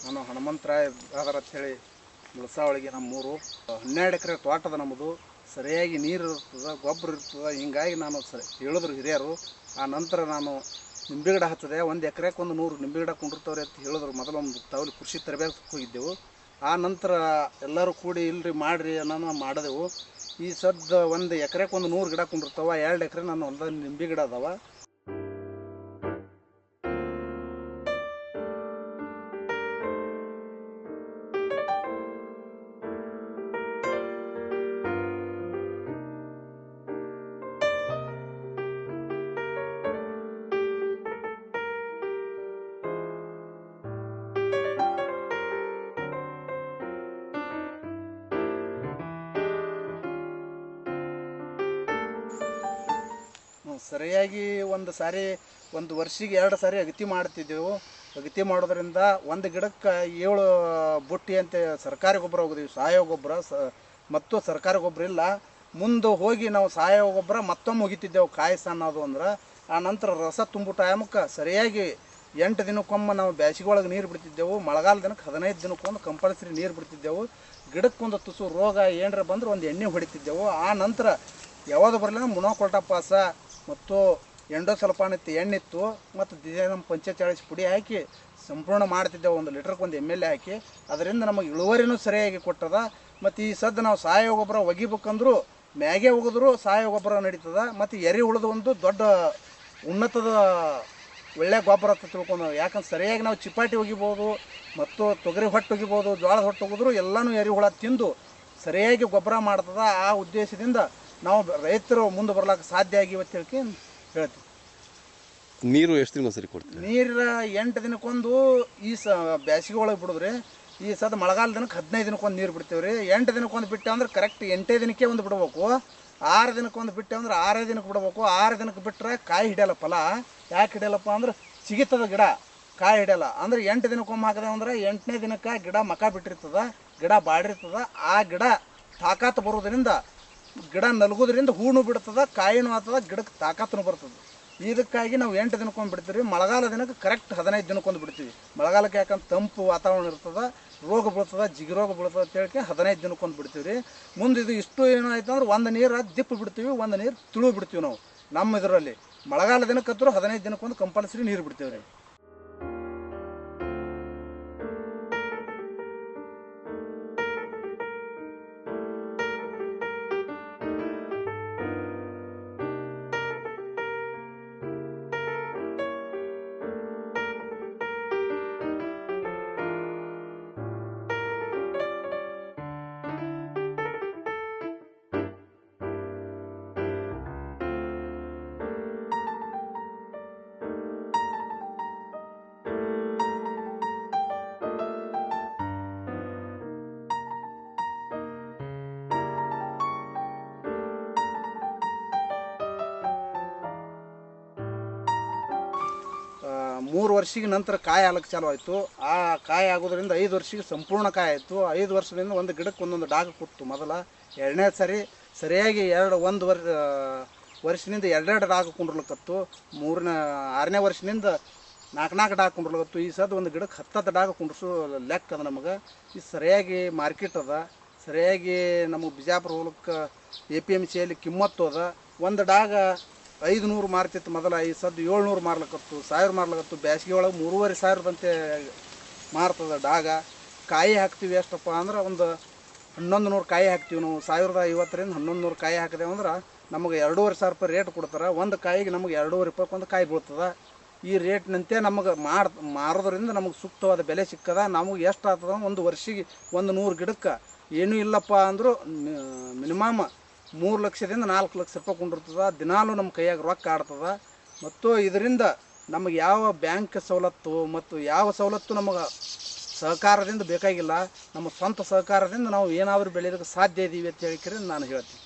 ನಾನು ಹನುಮಂತರಾಯ ಬ್ರದರ್ ಅಂತೇಳಿ ಮುಳಸಾವಳಿಗೆ ನಮ್ಮೂರು 12 ಎಕರೆ ತೋಟದ ನಮ್ಮದು. ಸರಿಯಾಗಿ ನೀರು ಇರ್ತದೆ, ಗೊಬ್ಬರ ಇರ್ತದೆ. ಹಿಂಗಾಗಿ ನಾನು ಹೇಳಿದ್ರು ಹಿರಿಯರು. ಆ ನಂತರ ನಾನು ನಿಂಬೆ ಗಿಡ ಹಚ್ಚಿದೆ. 1 ಎಕರೆಗೆ 100 ನಿಂಬೆ ಗಿಡ ಕುಂಡಿರ್ತವ್ರಿ ಅಂತ ಹೇಳಿದ್ರು. ಮೊದಲು ಒಂದು ತಾವಲಿ ಕೃಷಿ ತರಬೇತಿಗೆ ಹೋಗಿದ್ದೆವು. ಆ ನಂತರ ಎಲ್ಲರೂ ಕೂಡಿ ಇಲ್ರಿ ಮಾಡಿರಿ ಅನ್ನೋ ಮಾಡಿದೆವು. ಈ ಸದ್ದ 1 ಎಕರೆಗೆ 100 ಗಿಡ ಕುಂಡಿರ್ತಾವೆ. 2 ಎಕರೆ ನಾನು ಹೊಲದಲ್ಲಿ ನಿಂಬೆ ಗಿಡ ಅದಾವ. ಸರಿಯಾಗಿ ಒಂದು ವರ್ಷಿಗೆ 2 ಸಾರಿ ಅಗತಿ ಮಾಡ್ತಿದ್ದೆವು. ಅಗತಿ ಮಾಡೋದ್ರಿಂದ ಒಂದು ಗಿಡಕ್ಕೆ 7 ಬುಟ್ಟಿ ಅಂತ ಸರ್ಕಾರಿ ಗೊಬ್ಬರ ಹೋಗಿದ್ದೀವಿ. ಸಾವಯವ ಗೊಬ್ಬರ ಮತ್ತು ಸರ್ಕಾರಿ ಗೊಬ್ಬರ ಇಲ್ಲ. ಮುಂದೆ ಹೋಗಿ ನಾವು ಸಾವಯವ ಗೊಬ್ಬರ ಮತ್ತೊಮ್ಮೆ ಹೋಗಿತಿದ್ದೆವು ಕಾಯಿ ಸಣ್ಣದು ಅಂದ್ರೆ. ಆ ನಂತರ ರಸ ತುಂಬು ಟೈಮಕ್ಕೆ ಸರಿಯಾಗಿ 8 ದಿನಕ್ಕೊಮ್ಮೆ ನಾವು ಬೇಸಿಗೆ ಒಳಗೆ ನೀರು ಬಿಡ್ತಿದ್ದೆವು. ಮಳೆಗಾಲ ದಿನಕ್ಕೆ 15 ದಿನಕ್ಕೊಂದು ಕಂಪಲ್ಸರಿ ನೀರು ಬಿಡ್ತಿದ್ದೆವು. ಗಿಡಕ್ಕೊಂದು ತುಸು ರೋಗ ಏನರ ಬಂದ್ರೆ ಒಂದು ಎಣ್ಣೆ ಹೊಡಿತಿದ್ದೆವು. ಆ ನಂತರ ಯಾವುದು ಬರಲಿಲ್ಲ ಮುನೋಕೊಲ್ಟಾಪಾಸ ಮತ್ತು ಎಂಡೋಸಲ್ಫಾನ್ ಎಣ್ಣಿತ್ತು ಮತ್ತು ದಿನಂ 45 ಪುಡಿ ಹಾಕಿ ಸಂಪೂರ್ಣ ಮಾಡ್ತಿದ್ದೆವು. 1 ಲೀಟ್ರಿಗೆ 1 ml ಹಾಕಿ. ಅದರಿಂದ ನಮಗೆ ಇಳುವರಿನೂ ಸರಿಯಾಗಿ ಕೊಟ್ಟದ. ಮತ್ತು ಈ ಸದ್ದು ನಾವು ಸಾವಯವ ಗೊಬ್ಬರ ಒಗಿಬೇಕಂದ್ರೂ ಮ್ಯಾಗೆ ಹೋಗಿದ್ರು ಸಾವಯವ ಗೊಬ್ಬರ ನಡೀತದ. ಮತ್ತು ಎರೆ ಉಳಿದು ಒಂದು ದೊಡ್ಡ ಉನ್ನತದ ಒಳ್ಳೆ ಗೊಬ್ಬರ ಅಂತ ತಿಳ್ಕೊಂಡು, ಯಾಕಂದ್ರೆ ಸರಿಯಾಗಿ ನಾವು ಚಿಪಾಟಿ ಒಗಿಬೋದು ಮತ್ತು ತೊಗರಿ ಹೊಟ್ಟು ಒಗಿಬೋದು, ಜೋಳದ ಹೊಟ್ಟು ಹೋಗಿದ್ರು ಎಲ್ಲನೂ ಎರೆ ಹುಳ ತಿಂದು ಸರಿಯಾಗಿ ಗೊಬ್ಬರ ಮಾಡ್ತದ. ಆ ಉದ್ದೇಶದಿಂದ ನಾವು ರೈತರು ಮುಂದೆ ಬರ್ಲಿಕ್ಕೆ ಸಾಧ್ಯ ಆಗಿವೆ ಅಂತ ಹೇಳ್ತೀವಿ. ನೀರು ಎಷ್ಟು ದಿನ ಸರಿ ಕೊಡ್ತೀವಿ? ನೀರು 8 ದಿನಕ್ಕೊಂದು ಈ ಬೇಸಿಗೆ ಒಳಗೆ ಬಿಡಿದ್ರಿ. ಈ ಸದ ಮಳೆಗಾಲ ದಿನಕ್ಕೆ 15 ದಿನಕ್ಕೊಂದು ನೀರು ಬಿಡ್ತೀವಿ ರೀ. 8 ದಿನಕ್ಕೊಂದು ಬಿಟ್ಟೆ ಅಂದ್ರೆ ಕರೆಕ್ಟ್ 8 ದಿನಕ್ಕೆ ಒಂದು ಬಿಡಬೇಕು. 6 ದಿನಕ್ಕೊಂದು ಬಿಟ್ಟೆ ಅಂದ್ರೆ 6 ದಿನಕ್ಕೆ ಬಿಡಬೇಕು. 6 ದಿನಕ್ಕೆ ಬಿಟ್ಟರೆ ಕಾಯಿ ಹಿಡಿಯಲ್ಲ. ಫಲ ಯಾಕೆ ಹಿಡಿಯಲ್ಲಪ್ಪ ಅಂದ್ರೆ ಸಿಗಿತದ ಗಿಡ, ಕಾಯಿ ಹಿಡಿಯಲ್ಲ. ಅಂದ್ರೆ 8 ದಿನಕ್ಕೊಮ್ಮೆ ಹಾಕಿದೆ ಅಂದ್ರೆ 8ನೇ ದಿನಕ್ಕೆ ಗಿಡ ಮಕ ಬಿಟ್ಟಿರ್ತದ, ಗಿಡ ಬಾಡಿರ್ತದ. ಆ ಗಿಡ ತಾಕಾತು ಬರೋದ್ರಿಂದ ಗಿಡ ನಲ್ಗೋದ್ರಿಂದ ಹೂನು ಬಿಡ್ತದ, ಕಾಯಿನೂ ಆಗ್ತದ, ಗಿಡಕ್ಕೆ ತಾಕತ್ತೂ ಬರ್ತದೆ. ಇದಕ್ಕಾಗಿ ನಾವು 8 ದಿನಕ್ಕೊಂದು ಬಿಡ್ತೀವಿ. ಮಳೆಗಾಲ ದಿನಕ್ಕೆ ಕರೆಕ್ಟ್ 15 ದಿನಕ್ಕೊಂದು ಬಿಡ್ತೀವಿ. ಮಳೆಗಾಲಕ್ಕೆ ಯಾಕಂದ್ರೆ ತಂಪು ವಾತಾವರಣ ಇರ್ತದೆ, ರೋಗ ಬೀಳ್ತದೆ, ಜಿಗಿ ರೋಗ ಬೀಳ್ತದೆ ಅಂತ ಹೇಳಿ 15 ದಿನಕ್ಕೊಂದು ಬಿಡ್ತೀವಿ ರೀ. ಮುಂದೆ ಇದು ಇಷ್ಟು ಏನಾಯ್ತು ಅಂದ್ರೆ 1 ನೀರು ದಿಪ್ಪು ಬಿಡ್ತೀವಿ, 1 ನೀರು ತುಳು ಬಿಡ್ತೀವಿ. ನಾವು ನಮ್ಮ ಇದರಲ್ಲಿ ಮಳೆಗಾಲ ದಿನಕ್ಕಂತೂ 15 ದಿನಕ್ಕೊಂದು ಕಂಪಲ್ಸರಿ ನೀರು ಬಿಡ್ತೀವಿ ರೀ. ಮೂರು ವರ್ಷಿಗೆ ನಂತರ ಕಾಯಿ ಹಾಲಕ್ಕೆ ಚಾಲು ಆಯಿತು. ಆ ಕಾಯಿ ಆಗೋದ್ರಿಂದ 5 ವರ್ಷಕ್ಕೆ ಸಂಪೂರ್ಣ ಕಾಯಿ ಆಯಿತು. 5 ವರ್ಷದಿಂದ ಒಂದು ಗಿಡಕ್ಕೆ ಒಂದೊಂದು ಡಾಗ ಕೊಟ್ಟು ಮೊದಲ. 2ನೇ ಸರಿ ಸರಿಯಾಗಿ 1 ವರ್ಷದಿಂದ 2 ಡಾಗ ಕುಂಡ್ರಲಕತ್ತು. 6ನೇ ವರ್ಷದಿಂದ 4 ಡಾಗ ಕುಂಡ್ರಲಕತ್ತು. ಈ ಸದ್ದು ಒಂದು ಗಿಡಕ್ಕೆ 10 ಡಾಗ ಕುಂಡ್ರಿಸೋ ಲೆಕ್ಕ ಅದ ನಮಗೆ. ಇದು ಸರಿಯಾಗಿ ಮಾರ್ಕೆಟ್ ಅದ. ಸರಿಯಾಗಿ ನಮಗೆ ಬಿಜಾಪುರ ಹೋಗ್ಲಿಕ್ಕೆ APMCಯಲ್ಲಿ ಕಿಮ್ಮತ್ತು ಅದ. ಒಂದು ಡಾಗ 500 ಮಾರ್ತಿತ್ತು ಮೊದಲ. ಈ ಸದ್ದು 700 ಮಾರ್ಲಕತ್ತು, 1000 ಮಾರ್ಲಕತ್ತು. ಬೇಸಿಗೆ ಒಳಗೆ 3500 ಮಾರ್ತದ ಡಾಗ. ಕಾಯಿ ಹಾಕ್ತೀವಿ ಎಷ್ಟಪ್ಪ ಅಂದ್ರೆ ಒಂದು 1100 ಕಾಯಿ ಹಾಕ್ತೀವಿ ನಾವು. 1050ರಿಂದ 1100 ಕಾಯಿ ಹಾಕಿದೆವು ಅಂದ್ರೆ ನಮಗೆ 2500 ರೂಪಾಯಿ ರೇಟ್ ಕೊಡ್ತಾರೆ. ಒಂದು ಕಾಯಿಗೆ ನಮಗೆ 2.5 ರೂಪಾಯಿಗೆ ಒಂದು ಕಾಯಿ ಬೀಳ್ತದೆ. ಈ ರೇಟ್ನಂತೆ ನಮಗೆ ಮಾರೋದ್ರಿಂದ ನಮಗೆ ಸೂಕ್ತವಾದ ಬೆಲೆ ಸಿಕ್ಕದ. ನಮಗೆ ಎಷ್ಟು ಆಗ್ತದ ಒಂದು ವರ್ಷಿಗೆ 100 ಗಿಡಕ್ಕೆ ಏನೂ ಇಲ್ಲಪ್ಪ ಅಂದರೂ ಮಿನಿಮಮ್ 3 ಲಕ್ಷದಿಂದ 4 ಲಕ್ಷ ರೂಪಾಯಿ ಕೊಂಡಿರ್ತದೆ. ದಿನಾಲೂ ನಮ್ಮ ಕೈಯಾಗ ರೊಕ್ಕ ಆಡ್ತದೆ. ಮತ್ತು ಇದರಿಂದ ನಮಗೆ ಯಾವ ಬ್ಯಾಂಕ್ ಸವಲತ್ತು ಮತ್ತು ಯಾವ ಸವಲತ್ತು ನಮಗೆ ಸಹಕಾರದಿಂದ ಬೇಕಾಗಿಲ್ಲ. ನಮ್ಮ ಸ್ವಂತ ಸಹಕಾರದಿಂದ ನಾವು ಏನಾದರೂ ಬೆಳೆಯೋದಕ್ಕೆ ಸಾಧ್ಯ ಇದೀವಿ ಅಂತ ಹೇಳಿದ್ರೆ ನಾನು ಹೇಳ್ತೀನಿ.